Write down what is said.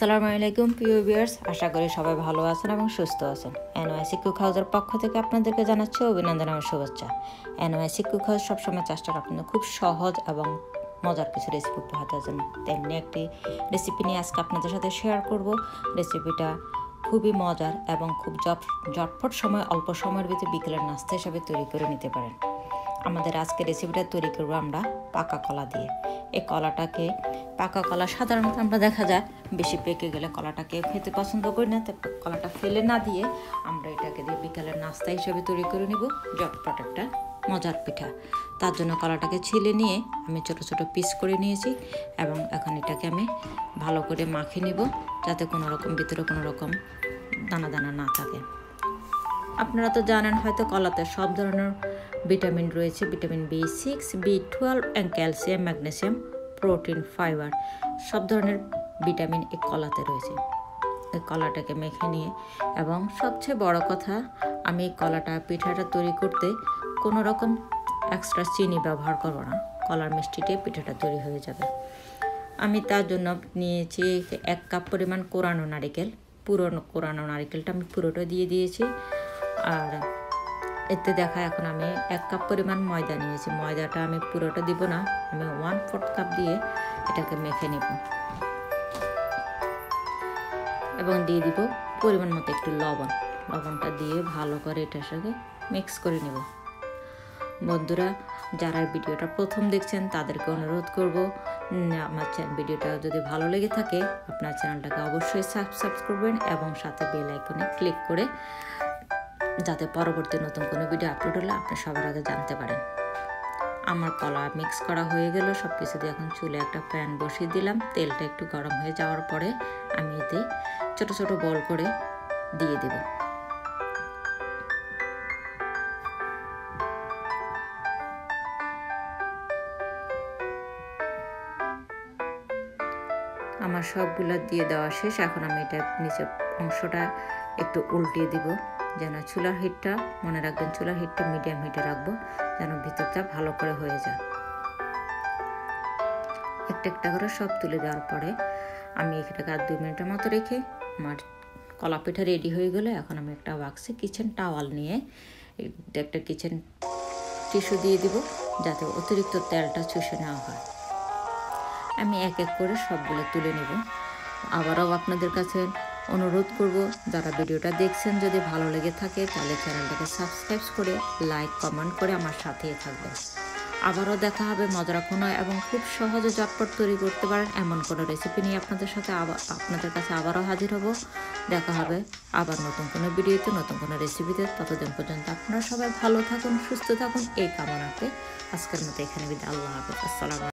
আসসালামু আলাইকুম প্রিয় ভিউয়ার্স, আশা করি সবাই ভালো আছেন এবং সুস্থ আছেন। N.Y.C কুক হাউসের পক্ষ থেকে আপনাদেরকে জানাচ্ছি অভিনন্দন এবং শুভেচ্ছা। N.Y.C কুক হাউস সবসময় চেষ্টা করে আপনাদের খুব সহজ এবং মজার কিছু রেসিপি উপহার দেওয়ার জন্য। তেমনি একটি রেসিপি নিয়ে আজকে আপনাদের সাথে শেয়ার করব। রেসিপিটা খুবই মজার এবং খুব ঝটপট সময় অল্প সময়ের ভিতরে বিকেলের নাস্তা হিসাবে তৈরি করে নিতে পারেন। আমাদের আজকে রেসিপিটা তৈরি করব আমরা পাকা কলা দিয়ে। এই কলাটাকে পাকা কলা সাধারণত আমরা দেখা যায় বেশি পেকে গেলে কলাটাকে খেতে পছন্দ করি না, তাই কলাটা ফেলে না দিয়ে আমরা এটাকে দিয়ে বিকালের নাস্তা হিসেবে তৈরি করে নিব ঝটপট একটা মজার পিঠা। তার জন্য কলাটাকে ছিলে নিয়ে আমি ছোট ছোট পিস করে নিয়েছি এবং এখন এটাকে আমি ভালো করে মাখিয়ে নিব যাতে কোনো রকম ভিতরে কোনো রকম দানা দানা না থাকে। আপনারা তো জানেন হয়তো কলাতে সব ধরনের ভিটামিন রয়েছে, ভিটামিন B6, B12 এবং ক্যালসিয়াম, ম্যাগনেসিয়াম, প্রোটিন, ফাইবার, সব ধরনের ভিটামিন এই কলাতে রয়েছে। এই কলাটাকে মেখে নিয়ে এবং সবচেয়ে বড় কথা, আমি এই পিঠাটা তৈরি করতে কোনো রকম এক্সট্রা চিনি ব্যবহার করব না, কলার মিষ্টিতে পিঠাটা তৈরি হয়ে যাবে। আমি তার জন্য নিয়েছি 1 কাপ পরিমাণ কোরানো নারিকেল। পুরনো কোরানো নারিকেলটা আমি পুরোটা দিয়ে দিয়েছি। আর এতে দেখা এখন আমি 1 কাপ পরিমাণ ময়দা নিয়েছি। ময়দাটা আমি পুরোটা দিব না, আমি 1/4 কাপ দিয়ে এটাকে মেখে নেব এবং দিয়ে দিব পরিমাণ মতো একটু লবণটা দিয়ে ভালো করে এটার সঙ্গে মিক্স করে নেব। বন্ধুরা, যারা ভিডিওটা প্রথম দেখছেন তাদেরকে অনুরোধ করব, আমার ভিডিওটা যদি ভালো লেগে থাকে আপনার চ্যানেলটাকে অবশ্যই সাবস্ক্রাইব করবেন এবং সাথে বেল আইকনে ক্লিক করে যাতে পরবর্তী নতুন কোনো ভিডিও আপলোড হলে আপনি সবার আগে জানতে পারেন। আমার কলা মিক্স করা হয়ে গেল সব কিছু দিয়ে। এখন চুলে একটা প্যান বসিয়ে দিলাম। তেলটা একটু গরম হয়ে যাওয়ার পরে আমি এতে ছোট ছোট বল করে দিয়ে দেব। আমার সবগুলো দিয়ে দেওয়া শেষ। এখন আমি এটা নিচের অংশটা একটু উল্টিয়ে দিব যেন চুলার হিটটা, মনে রাখবেন চুলার হিটটা মিডিয়াম হিটে রাখবো যেন ভিতরটা ভালো করে হয়ে যায়। একটা একটা করে সব তুলে দেওয়ার পরে আমি এটাকে আর 2 মিনিটের মতো রেখে আমার কলা পিঠা রেডি হয়ে গেলে এখন আমি একটা বাক্সে কিচেন টাওয়াল নিয়ে একটা কিচেন টিস্যু দিয়ে দিব যাতে অতিরিক্ত তেলটা চুষে নেওয়া হয়। আমি এক এক করে সবগুলো তুলে নেব। আবারও আপনাদের কাছে অনুরোধ করব, যারা ভিডিওটা দেখছেন যদি ভালো লেগে থাকে তাহলে চ্যানেলটাকে সাবস্ক্রাইব করে লাইক কমেন্ট করে আমার সাথেই থাকবেন। আবারও দেখা হবে মজার কোনো এবং খুব সহজে ঝটপট তৈরি করতে পারেন এমন কোনো রেসিপি নিয়ে আপনাদের কাছে আবারও হাজির হব। দেখা হবে আবার নতুন কোনো ভিডিওতে, নতুন কোনো রেসিপিতে। ততদিন পর্যন্ত আপনারা সবাই ভালো থাকুন, সুস্থ থাকুন এই কামনাতে আজকের মতো এখানে বিদায়। আল্লাহ হাফেজ। আসসালামু আলাইকুম।